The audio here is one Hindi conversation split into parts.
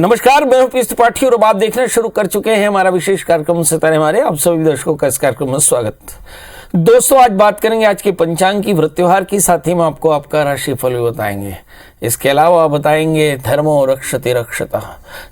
नमस्कार, मैं हूं पीएस त्रिपाठी और अब आप देखना शुरू कर चुके हैं हमारा विशेष कार्यक्रम सितारे हमारे। आप सभी दर्शकों का इस कार्यक्रम में स्वागत। दोस्तों, आज बात करेंगे आज के पंचांग की, व्रत त्योहार की, साथ ही में आपको आपका राशिफल भी बताएंगे। इसके अलावा बताएंगे धर्मो रक्षति रक्षतः,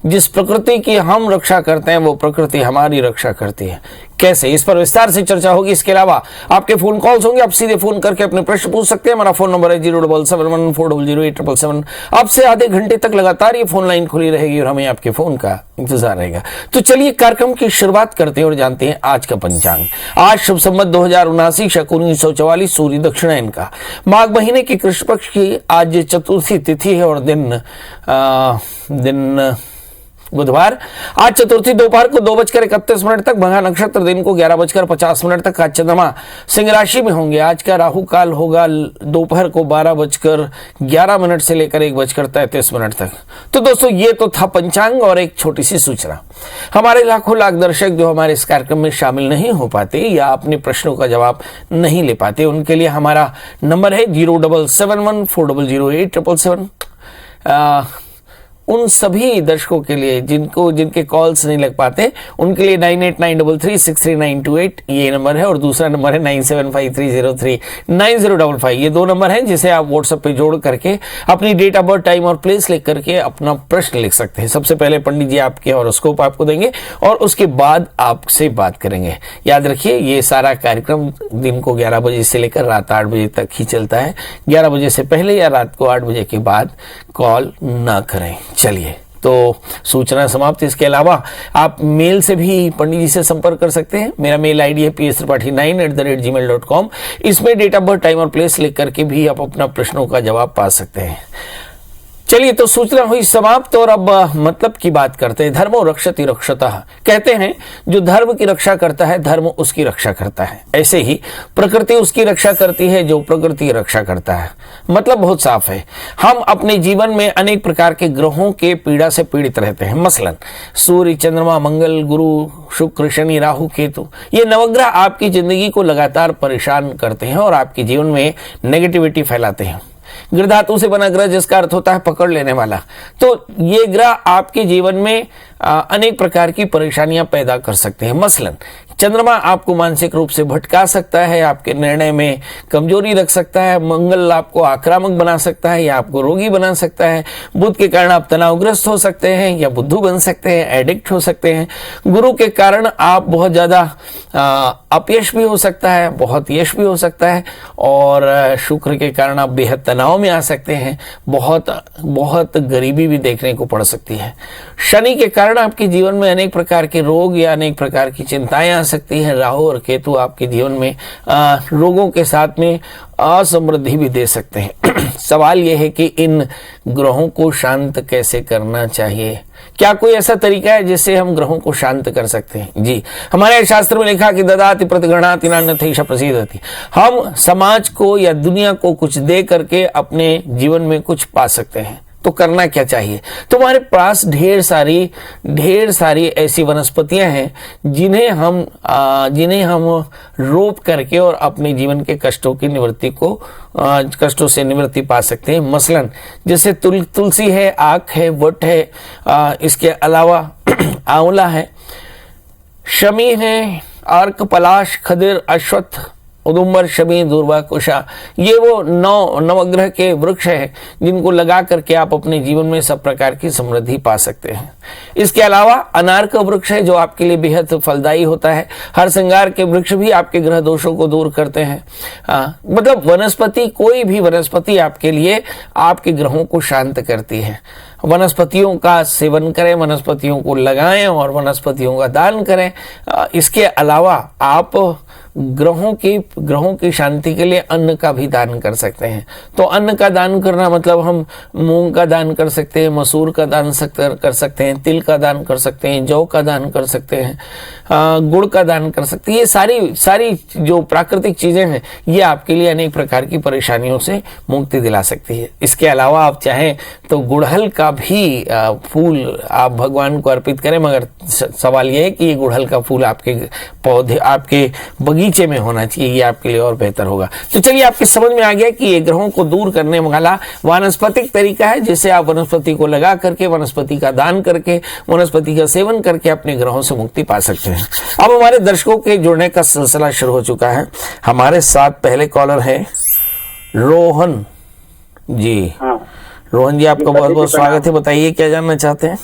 जिस प्रकृति की हम रक्षा करते हैं वो प्रकृति हमारी रक्षा करती है। कैसे, इस पर विस्तार से चर्चा होगी। इसके अलावा आपके फोन कॉल्स होंगे, आप सीधे फोन करके अपने प्रश्न पूछ सकते हैं। हमारा फोन नंबर है 07714008777। अब से आधे घंटे तक लगातार ये फोन लाइन खुली रहेगी और हमें आपके फोन का इंतजार रहेगा। तो चलिए कार्यक्रम की शुरुआत करते हैं और जानते हैं आज का पंचांग। आज शुभ संवत 2079 शक 1944 सूर्य दक्षिणायन का माघ महीने की कृष्ण पक्ष की आज चतुर्थी तिथि है और दिन बुधवार। आज चतुर्थी दोपहर को 2:31 तक, भंगा नक्षत्र दिन को 11:50 तक। आज चंद्रमा सिंह राशि में होंगे। आज का राहु काल होगा दोपहर को 12:11 से लेकर 1:33 तक। तो दोस्तों, ये तो था पंचांग और एक छोटी सी सूचना। हमारे लाखों लाख दर्शक जो हमारे इस कार्यक्रम में शामिल नहीं हो पाते या अपने प्रश्नों का जवाब नहीं ले पाते, उनके लिए हमारा नंबर है 07714008777। उन सभी दर्शकों के लिए जिनके कॉल्स नहीं लग पाते, उनके लिए 9893363928 ये नंबर है और दूसरा नंबर है 9753039055। ये दो नंबर हैं जिसे आप व्हाट्सएप पे जोड़ करके अपनी डेट ऑफ बर्थ, टाइम और प्लेस लिख करके अपना प्रश्न लिख सकते हैं। सबसे पहले पंडित जी आपके हॉरोस्कोप आपको देंगे और उसके बाद आपसे बात करेंगे। याद रखिए, ये सारा कार्यक्रम दिन को 11 बजे से लेकर रात 8 बजे तक ही चलता है। 11 बजे से पहले या रात को 8 बजे के बाद कॉल ना करें। चलिए, तो सूचना समाप्त। इसके अलावा आप मेल से भी पंडित जी से संपर्क कर सकते हैं। मेरा मेल आईडी है pstripathi9@gmail.com। इसमें डेट ऑफ बर्थ, टाइम और प्लेस लिख करके भी आप अपना प्रश्नों का जवाब पा सकते हैं। चलिए, तो सूचना हुई समाप्त और अब मतलब की बात करते हैं। धर्मो रक्षति रक्षतः, कहते हैं जो धर्म की रक्षा करता है धर्म उसकी रक्षा करता है। ऐसे ही प्रकृति उसकी रक्षा करती है जो प्रकृति की रक्षा करता है। मतलब बहुत साफ है। हम अपने जीवन में अनेक प्रकार के ग्रहों के पीड़ा से पीड़ित रहते हैं। मसलन सूर्य, चंद्रमा, मंगल, गुरु, शुक्र, शनि, राहु, केतु, ये नवग्रह आपकी जिंदगी को लगातार परेशान करते हैं और आपके जीवन में नेगेटिविटी फैलाते हैं। गृह धातु से बना ग्रह, जिसका अर्थ होता है पकड़ लेने वाला, तो ये ग्रह आपके जीवन में अनेक प्रकार की परेशानियां पैदा कर सकते हैं। मसलन चंद्रमा आपको मानसिक रूप से भटका सकता है, आपके निर्णय में कमजोरी रख सकता है। मंगल आपको आक्रामक बना सकता है या आपको रोगी बना सकता है। बुध के कारण आप तनावग्रस्त हो सकते हैं या बुद्धू बन सकते हैं, एडिक्ट हो सकते हैं। गुरु के कारण आप बहुत ज्यादा अपयश भी हो सकता है, बहुत यश भी हो सकता है। और शुक्र के कारण आप बेहद तनाव में आ सकते हैं, बहुत गरीबी भी देखने को पड़ सकती है। शनि के कारण आपके जीवन में अनेक प्रकार के रोग या अनेक प्रकार की चिंताएं आ सकती है। राहु और केतु आपके जीवन में रोगों के साथ में असमृद्धि भी दे सकते हैं। सवाल यह है कि इन ग्रहों को शांत कैसे करना चाहिए। क्या कोई ऐसा तरीका है जिससे हम ग्रहों को शांत कर सकते हैं? जी, हमारे शास्त्र में लिखा कि ददाति प्रतिगृह्णाति नान्यथैष प्रसीदति। हम समाज को या दुनिया को कुछ दे करके अपने जीवन में कुछ पा सकते हैं। तो करना क्या चाहिए? तो हमारे पास ढेर सारी ऐसी वनस्पतियां हैं जिन्हें हम रोप करके और अपने जीवन के कष्टों से निवृत्ति पा सकते हैं। मसलन जैसे तुलसी है, आक है, वट है, इसके अलावा आंवला है, शमी है, अर्क, पलाश, खदिर, अश्वत्थ, उदुम्बर, शमी, दूर्वा, कुशा, ये वो नवग्रह के वृक्ष हैं जिनको लगा करके आप अपने जीवन में सब प्रकार की समृद्धि पा सकते हैं। इसके अलावा अनार का वृक्ष है जो आपके लिए बेहद फलदायी होता है। हर श्रृंगार के वृक्ष भी आपके ग्रह दोषों को दूर करते हैं। मतलब वनस्पति, कोई भी वनस्पति आपके लिए आपके ग्रहों को शांत करती है। वनस्पतियों का सेवन करें, वनस्पतियों को लगाएं और वनस्पतियों का दान करें। इसके अलावा आप ग्रहों की शांति के लिए अन्न का भी दान कर सकते हैं। तो अन्न का दान करना मतलब हम मूंग का दान कर सकते हैं, मसूर का दान कर सकते हैं, तिल का दान कर सकते हैं, जौ का दान कर सकते हैं, गुड़ का दान कर सकते हैं। ये सारी जो प्राकृतिक चीजें हैं ये आपके लिए अनेक प्रकार की परेशानियों से मुक्ति दिला सकती है। इसके अलावा आप चाहें तो गुड़हल का भी फूल आप भगवान को अर्पित करें, मगर सवाल यह है कि ये गुड़हल का फूल आपके पौधे, आपके बगीचे में होना चाहिए, ये आपके लिए और बेहतर होगा। तो चलिए आपके समझ में आ गया कि ये ग्रहों को दूर करने वाला वानस्पतिक तरीका है, जिससे आप वनस्पति को लगा करके, वनस्पति का दान करके, वनस्पति का सेवन करके अपने ग्रहों से मुक्ति पा सकते हैं। अब हमारे दर्शकों के जुड़ने का सिलसिला शुरू हो चुका है। हमारे साथ पहले कॉलर है रोहन जी। हाँ। रोहन जी, आपका बहुत बहुत स्वागत है। बताइए क्या जानना चाहते हैं।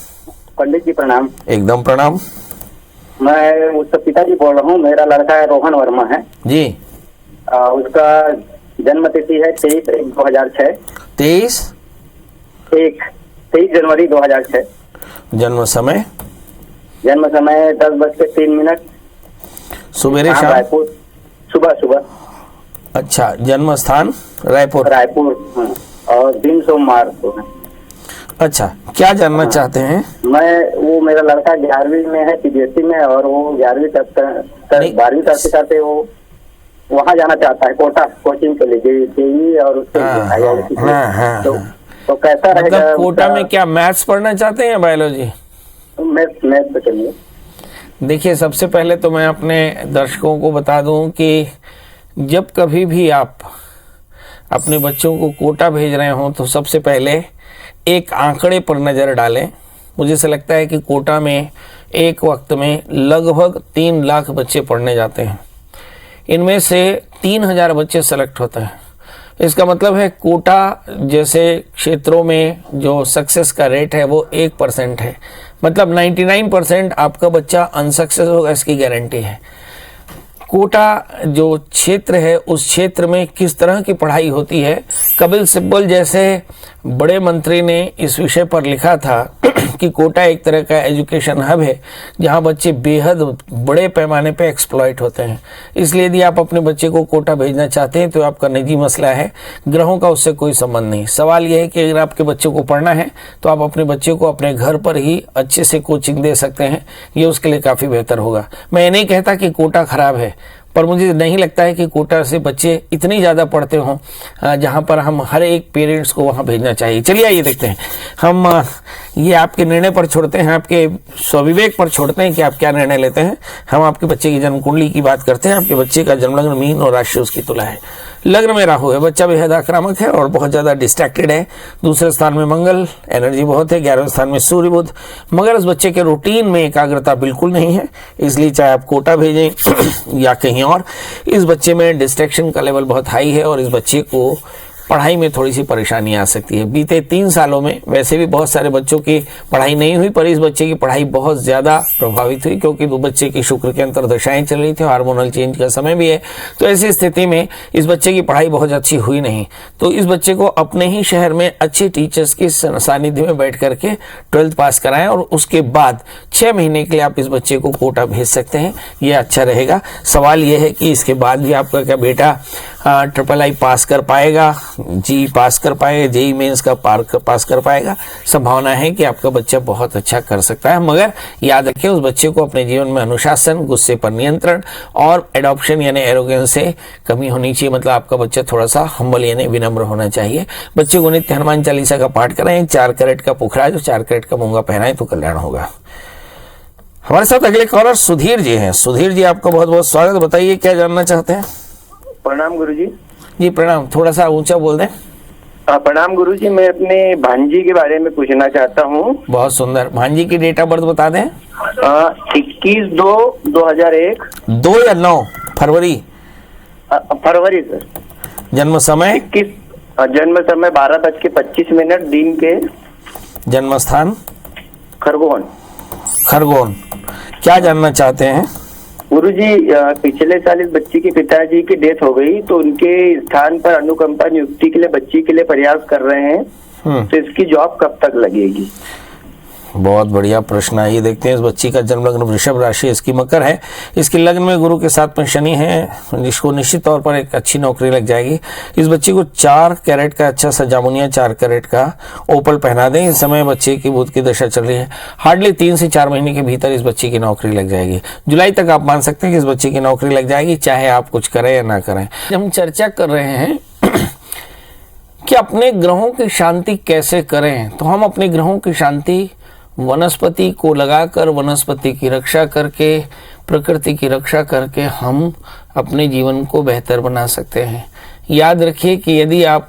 पंडित जी प्रणाम। एकदम प्रणाम। मैं उसका पिताजी बोल रहा हूँ। मेरा लड़का है रोहन वर्मा है जी। उसका जन्म तिथि है 23/1/2006। 23 जनवरी 2006। जन्म समय? जन्म समय 10:03। सुबेरे शाम? रायपुर। सुबह। अच्छा। जन्म स्थान? रायपुर। हाँ। और दिन सोमवार को है। अच्छा, क्या जानना चाहते हैं? वो मेरा लड़का 11वीं में है, सीबीएसई में, और वो 11वीं तक 12वीं करते वो वहाँ जाना चाहता है, कोटा कोचिंग के लिए, जेईई और उसके तो कैसा रहेगा? मतलब कोटा में क्या मैथ्स पढ़ना चाहते हैं या बायोलॉजी? मैथ्स पे चलिए। देखिए, सबसे पहले तो मैं अपने दर्शकों को बता दूं कि जब कभी भी आप अपने बच्चों को कोटा भेज रहे हो तो सबसे पहले एक आंकड़े पर नज़र डालें। मुझे से लगता है कि कोटा में एक वक्त में लगभग 3 लाख बच्चे पढ़ने जाते हैं। इनमें से 3000 बच्चे सेलेक्ट होते हैं। इसका मतलब है कोटा जैसे क्षेत्रों में जो सक्सेस का रेट है वो 1% है। मतलब 99% आपका बच्चा अनसक्सेस होगा, इसकी गारंटी है। कोटा जो क्षेत्र है, उस क्षेत्र में किस तरह की पढ़ाई होती है, कपिल सिब्बल जैसे बड़े मंत्री ने इस विषय पर लिखा था कि कोटा एक तरह का एजुकेशन हब है जहां बच्चे बेहद बड़े पैमाने पे एक्सप्लॉइट होते हैं। इसलिए यदि आप अपने बच्चे को कोटा भेजना चाहते हैं तो आपका निजी मसला है, ग्रहों का उससे कोई संबंध नहीं। सवाल यह है कि अगर आपके बच्चे को पढ़ना है तो आप अपने बच्चे को अपने घर पर ही अच्छे से कोचिंग दे सकते हैं, ये उसके लिए काफ़ी बेहतर होगा। मैं ये नहीं कहता कि कोटा खराब है, पर मुझे नहीं लगता है कि कोटा से बच्चे इतनी ज़्यादा पढ़ते हों जहाँ पर हम हर एक पेरेंट्स को वहाँ भेजना चाहिए। चलिए आइए देखते हैं, हम ये आपके निर्णय पर छोड़ते हैं, आपके स्वविवेक पर छोड़ते हैं कि आप क्या निर्णय लेते हैं। हम आपके बच्चे की जन्म कुंडली की बात करते हैं। आपके बच्चे का जन्म लग्न मीन और राशि उसकी तुला है। लग्न में राहु है, बच्चा बेहद आक्रामक है और बहुत ज़्यादा डिस्ट्रैक्टेड है। दूसरे स्थान में मंगल, एनर्जी बहुत है। 11वें स्थान में सूर्य बुध, मगर इस बच्चे के रूटीन में एकाग्रता बिल्कुल नहीं है। इसलिए चाहे आप कोटा भेजें या कहीं और, इस बच्चे में डिस्ट्रैक्शन का लेवल बहुत हाई है और इस बच्चे को पढ़ाई में थोड़ी सी परेशानी आ सकती है। बीते 3 सालों में वैसे भी बहुत सारे बच्चों की पढ़ाई नहीं हुई, पर इस बच्चे की पढ़ाई बहुत ज़्यादा प्रभावित हुई क्योंकि दो बच्चे की शुक्र के अंतर दशाएं चल रही थी, हार्मोनल चेंज का समय भी है। तो ऐसी स्थिति में इस बच्चे की पढ़ाई बहुत अच्छी हुई नहीं। तो इस बच्चे को अपने ही शहर में अच्छे टीचर्स के सानिध्य में बैठ करके 12th पास कराएं और उसके बाद 6 महीने के लिए आप इस बच्चे को कोटा भेज सकते हैं, ये अच्छा रहेगा। सवाल यह है कि इसके बाद भी आपका क्या बेटा III पास कर पाएगा, जी पास कर पाएगा, जेई मेंस का पास कर पाएगा? संभावना है कि आपका बच्चा बहुत अच्छा कर सकता है, मगर याद रखें उस बच्चे को अपने जीवन में अनुशासन, गुस्से पर नियंत्रण और एडॉप्शन यानी एरोगेंस से कमी होनी चाहिए। मतलब आपका बच्चा थोड़ा सा हम्बल यानी विनम्र होना चाहिए। बच्चे को नित्य हनुमान चालीसा का पाठ कराएं, 4 कैरेट का पुखराज और 4 कैरेट का मूंगा पहनाएं तो कल्याण होगा। हमारे साथ अगले कॉलर सुधीर जी हैं। सुधीर जी, आपका बहुत बहुत स्वागत। बताइए क्या जानना चाहते हैं। प्रणाम गुरुजी। जी प्रणाम, थोड़ा सा ऊंचा बोल दें। प्रणाम गुरुजी, मैं अपने भांजी के बारे में पूछना चाहता हूँ। बहुत सुंदर। भांजी की डेट ऑफ बर्थ बता दें। 21/2/2001। 2 या 9 फरवरी? फरवरी सर। जन्म समय? जन्म समय 12:25 दिन के। जन्म स्थान? खरगोन। खरगोन। क्या जानना चाहते हैं? गुरुजी, पिछले साल इस बच्ची के पिताजी की डेथ हो गई, तो उनके स्थान पर अनुकंपा नियुक्ति के लिए बच्ची के लिए प्रयास कर रहे हैं, तो इसकी जॉब कब तक लगेगी? बहुत बढ़िया प्रश्न है। ये देखते हैं, इस बच्ची का जन्म लग्न वृषभ राशि, इसकी मकर है। इसके लग्न में गुरु के साथ में शनि है, जिसको निश्चित तौर पर एक अच्छी नौकरी लग जाएगी। इस बच्ची को 4 कैरेट का अच्छा सा जामुनिया, 4 कैरेट का ओपल पहना दें। इस समय बच्चे की बुध की दशा चल रही है। हार्डली 3 से 4 महीने के भीतर इस बच्ची की नौकरी लग जाएगी। जुलाई तक आप मान सकते हैं कि इस बच्ची की नौकरी लग जाएगी, चाहे आप कुछ करें या ना करें। हम चर्चा कर रहे हैं कि अपने ग्रहों की शांति कैसे करें, तो हम अपने ग्रहों की शांति वनस्पति को लगाकर, वनस्पति की रक्षा करके, प्रकृति की रक्षा करके हम अपने जीवन को बेहतर बना सकते हैं। याद रखिए कि यदि आप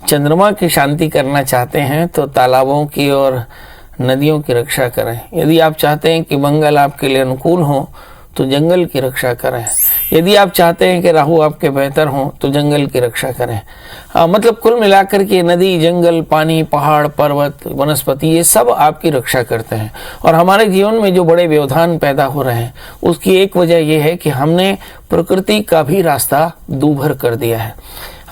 चंद्रमा की शांति करना चाहते हैं तो तालाबों की और नदियों की रक्षा करें। यदि आप चाहते हैं कि मंगल आपके लिए अनुकूल हो तो जंगल की रक्षा करें। यदि आप चाहते हैं कि राहु आपके बेहतर हों तो जंगल की रक्षा करें। मतलब कुल मिलाकर के नदी, जंगल, पानी, पहाड़, पर्वत, वनस्पति, ये सब आपकी रक्षा करते हैं। और हमारे जीवन में जो बड़े व्यवधान पैदा हो रहे हैं उसकी एक वजह यह है कि हमने प्रकृति का भी रास्ता दूभर कर दिया है।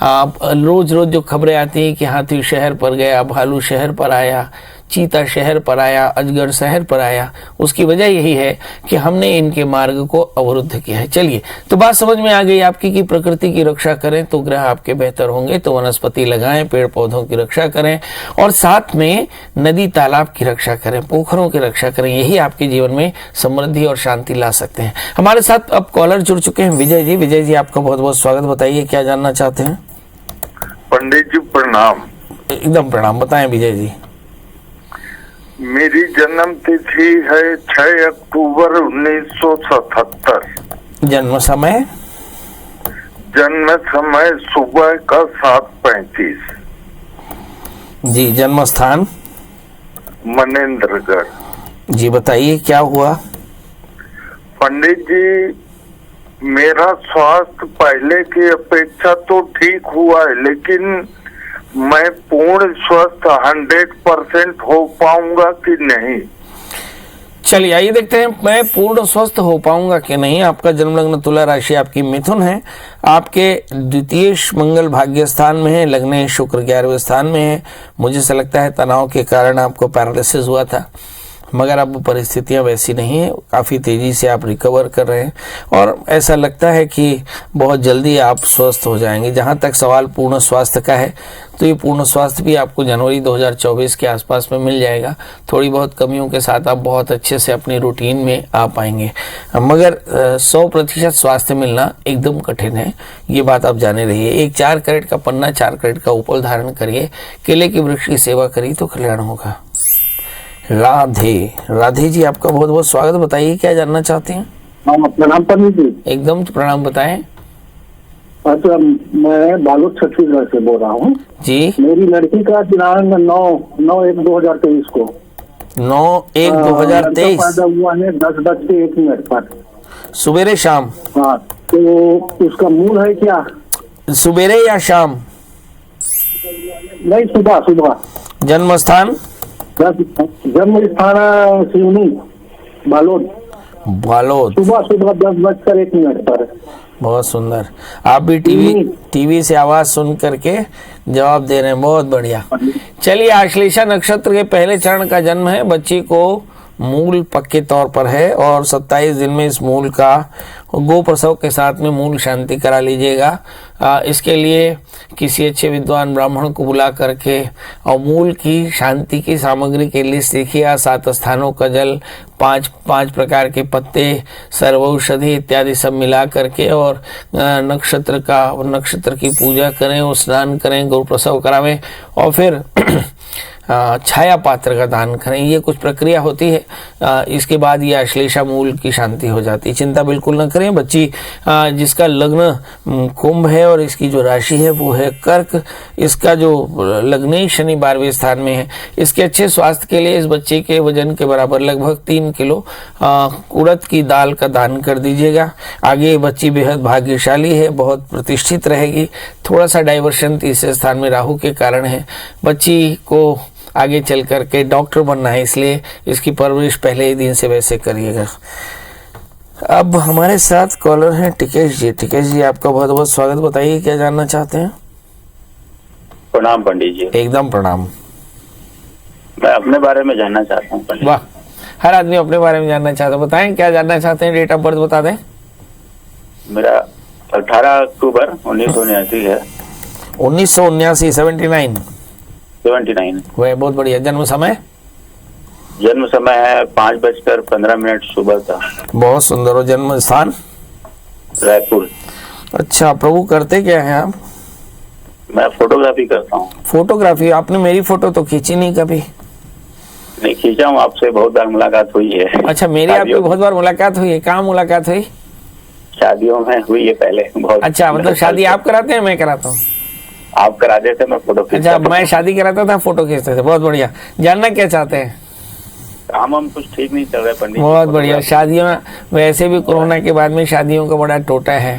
आप रोज रोज जो खबरें आती हैं कि हाथी शहर पर गया, भालू शहर पर आया, चीता शहर पर आया, अजगर शहर पर आया, उसकी वजह यही है कि हमने इनके मार्ग को अवरुद्ध किया है। चलिए, तो बात समझ में आ गई आपकी कि प्रकृति की रक्षा करें तो ग्रह आपके बेहतर होंगे। तो वनस्पति लगाएं, पेड़ पौधों की रक्षा करें और साथ में नदी तालाब की रक्षा करें, पोखरों की रक्षा करें। यही आपके जीवन में समृद्धि और शांति ला सकते हैं। हमारे साथ अब कॉलर जुड़ चुके हैं, विजय जी। विजय जी, आपका बहुत बहुत स्वागत। बताइए क्या जानना चाहते हैं। पंडित जी प्रणाम। एकदम प्रणाम, बताएं विजय जी। मेरी जन्म तिथि है 6 अक्टूबर 1977। जन्म समय? जन्म समय सुबह का 7:35। जी। जन्म स्थान? मनेन्द्रगढ़। जी, बताइए क्या हुआ। पंडित जी, मेरा स्वास्थ्य पहले की अपेक्षा तो ठीक हुआ है, लेकिन मैं पूर्ण स्वस्थ 100% हो पाऊंगा कि नहीं? चलिए आइए देखते हैं मैं पूर्ण स्वस्थ हो पाऊंगा कि नहीं। आपका जन्म लग्न तुला राशि आपकी मिथुन है। आपके द्वितीय मंगल भाग्य स्थान में है, लग्न शुक्र 11वें स्थान में है। मुझे ऐसा लगता है तनाव के कारण आपको पैरालिसिस हुआ था, मगर अब परिस्थितियां वैसी नहीं है। काफ़ी तेज़ी से आप रिकवर कर रहे हैं और ऐसा लगता है कि बहुत जल्दी आप स्वस्थ हो जाएंगे। जहां तक सवाल पूर्ण स्वास्थ्य का है तो ये पूर्ण स्वास्थ्य भी आपको जनवरी 2024 के आसपास में मिल जाएगा। थोड़ी बहुत कमियों के साथ आप बहुत अच्छे से अपनी रूटीन में आ पाएंगे, मगर 100% स्वास्थ्य मिलना एकदम कठिन है, ये बात आप जाने रहिए। एक 4 कैरेट का पन्ना, 4 कैरेट का उपल धारण करिए, केले के वृक्ष की सेवा करिए तो कल्याण होगा। राधे। राधे जी, आपका बहुत बहुत स्वागत। बताइए क्या जानना चाहते हैं। प्रणाम पंडित जी। एकदम प्रणाम, बताएं। अच्छा, मैं बालोद छत्तीसगढ़ से बोल रहा हूँ जी। मेरी लड़की का दिनांक 9/1/2023 को 9/1/2023 पैदा हुआ है 10:01 पर सुबेरे शाम। हाँ, तो उसका मूल है क्या? सुबेरे या शाम? नहीं, सुबह सुबह। जन्म स्थान? जन्म स्थान सिवनी, बालोद। बालोद। सुबह 10:01 पर। बहुत सुंदर। आप भी टीवी से आवाज सुन करके जवाब दे रहे हैं, बहुत बढ़िया। चलिए, आश्लेषा नक्षत्र के पहले चरण का जन्म है। बच्ची को मूल पक्के तौर पर है और 27 दिन में इस मूल का गो प्रसव के साथ में मूल शांति करा लीजिएगा। इसके लिए किसी अच्छे विद्वान ब्राह्मण को बुला करके और मूल की शांति की सामग्री की लिस्ट लिखिए। 7 स्थानों का जल, 5 प्रकार के पत्ते, सर्वौषधि इत्यादि सब मिला करके और नक्षत्र की पूजा करें, स्नान करें, गो प्रसव करावें और फिर छाया पात्र का दान करें। ये कुछ प्रक्रिया होती है। इसके बाद ये आश्लेषा मूल की शांति हो जाती है। चिंता बिल्कुल न करें। बच्ची जिसका लग्न कुंभ है और इसकी जो राशि है वो है कर्क, इसका जो लग्न शनि 12वें स्थान में है। इसके अच्छे स्वास्थ्य के लिए इस बच्चे के वजन के बराबर लगभग 3 किलो उड़द की दाल का दान कर दीजिएगा। आगे ये बच्ची बेहद भाग्यशाली है, बहुत प्रतिष्ठित रहेगी। थोड़ा सा डाइवर्शन तीसरे स्थान में राहु के कारण है। बच्ची को आगे चल करके डॉक्टर बनना है, इसलिए इसकी परवरिश पहले ही दिन से वैसे करिएगा। अब हमारे साथ कॉलर हैं टिकेश जी। टिकेश जी, आपका बहुत बहुत स्वागत। बताइए क्या जानना चाहते हैं। प्रणाम पंडित जी। एकदम प्रणाम। मैं अपने बारे में जानना चाहता हूँ। वाह, हर आदमी अपने बारे में जानना चाहता है। बताएं क्या जानना चाहते हैं। डेट ऑफ बर्थ बता दें। मेरा 18 अक्टूबर 1979 है। 1979, 79। वह बहुत बढ़िया। जन्म समय? जन्म समय है 5:15 सुबह का। बहुत सुंदर। और जन्म स्थान? रायपुर। अच्छा, प्रभु करते क्या है आप? मैं फोटोग्राफी करता हूँ। फोटोग्राफी? आपने मेरी फोटो तो खींची नहीं कभी। नहीं खींचा हूँ, आपसे बहुत बार मुलाकात हुई है। अच्छा, मेरी आपकी बहुत बार मुलाकात हुई है? कहाँ मुलाकात हुई? शादियों में हुई है पहले बहुत। अच्छा, मतलब शादी आप कराते हैं, मैं कराता हूँ? आप करा देते, मैं फोटो खींचता। अच्छा, मैं शादी कराता था, फोटो खींचते थे। बहुत बढ़िया। जानना क्या चाहते हैं? काम हम कुछ ठीक नहीं चल रहा है पंडित जी। बहुत बढ़िया। शादियों में वैसे भी कोरोना के बाद में शादियों का बड़ा टोटा है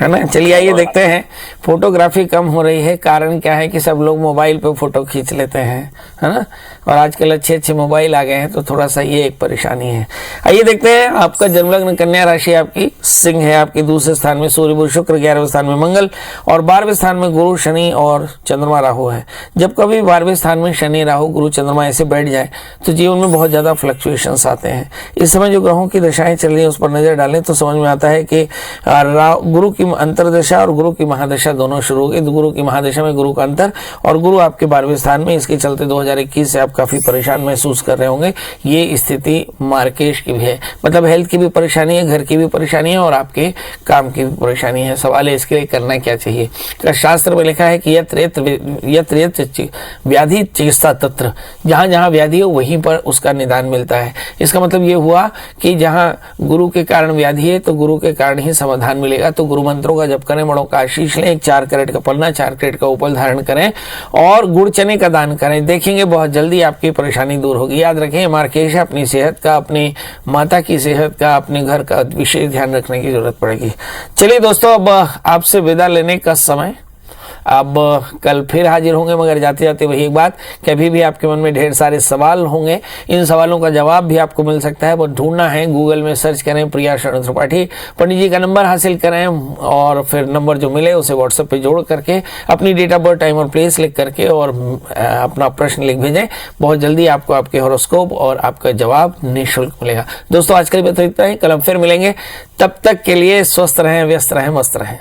ना। चलिए आइए देखते हैं। फोटोग्राफी कम हो रही है, कारण क्या है कि सब लोग मोबाइल पे फोटो खींच लेते हैं, है ना। और आजकल अच्छे अच्छे मोबाइल आ गए हैं, तो थोड़ा सा ये एक परेशानी है। आइए देखते हैं। आपका जन्मलग्न कन्या राशि आपकी सिंह है। आपके दूसरे स्थान में सूर्य बुध शुक्र, 11वें स्थान में मंगल और 12वें स्थान में गुरु शनि और चंद्रमा राहु है। जब कभी 12वें स्थान में शनि राहु गुरु चंद्रमा ऐसे बैठ जाए तो जीवन में बहुत ज्यादा फ्लक्चुएशंस आते हैं। इस समय जो ग्रहों की दशाएं चल रही है उस पर नजर डालें तो समझ में आता है कि गुरु की अंतरदशा और गुरु की महादशा दोनों शुरू होगी। गुरु की महादशा में गुरु का अंतर और गुरु आपके 12वें स्थान में, इसके चलते 2021 से आप काफी परेशान महसूस कर रहे होंगे। ये स्थिति मार्केश की भी है, मतलब हेल्थ की भी परेशानी है, घर की भी परेशानी है और आपके काम की भी परेशानी है। सवाल है इसके लिए करना क्या चाहिए। तो शास्त्र में लिखा है कि यत्र व्याधि चिकित्सा तत्र, जहां जहां व्याधि हो वहीं पर उसका निदान मिलता है। इसका मतलब ये हुआ कि जहां गुरु के कारण व्याधि है तो गुरु के कारण ही समाधान मिलेगा। तो गुरु मंत्रों का जप करें, बड़ों का आशीष लें, 4 कैरेट का पन्ना, 4 कैरेट का उपल धारण करें और गुड़ चने का दान करें। देखेंगे बहुत जल्दी आपकी परेशानी दूर होगी। याद रखें, मार्केश अपनी सेहत का, अपनी माता की सेहत का, अपने घर का विशेष ध्यान रखने की जरूरत पड़ेगी। चलिए दोस्तों, अब आपसे विदा लेने का समय। अब कल फिर हाजिर होंगे, मगर जाते जाते वही एक बात कि अभी भी आपके मन में ढेर सारे सवाल होंगे। इन सवालों का जवाब भी आपको मिल सकता है। वो ढूंढना है, गूगल में सर्च करें प्रिया शरण त्रिपाठी, पंडित जी का नंबर हासिल करें और फिर नंबर जो मिले उसे व्हाट्सएप पे जोड़ करके अपनी डेट ऑफ बर्थ, टाइम और प्लेस लिख करके और अपना प्रश्न लिख भेजें। बहुत जल्दी आपको आपके हॉरोस्कोप और आपका जवाब निःशुल्क मिलेगा। दोस्तों, आज के लिए इतना ही। कल हम फिर मिलेंगे। तब तक के लिए स्वस्थ रहें, व्यस्त रहें, मस्त रहें।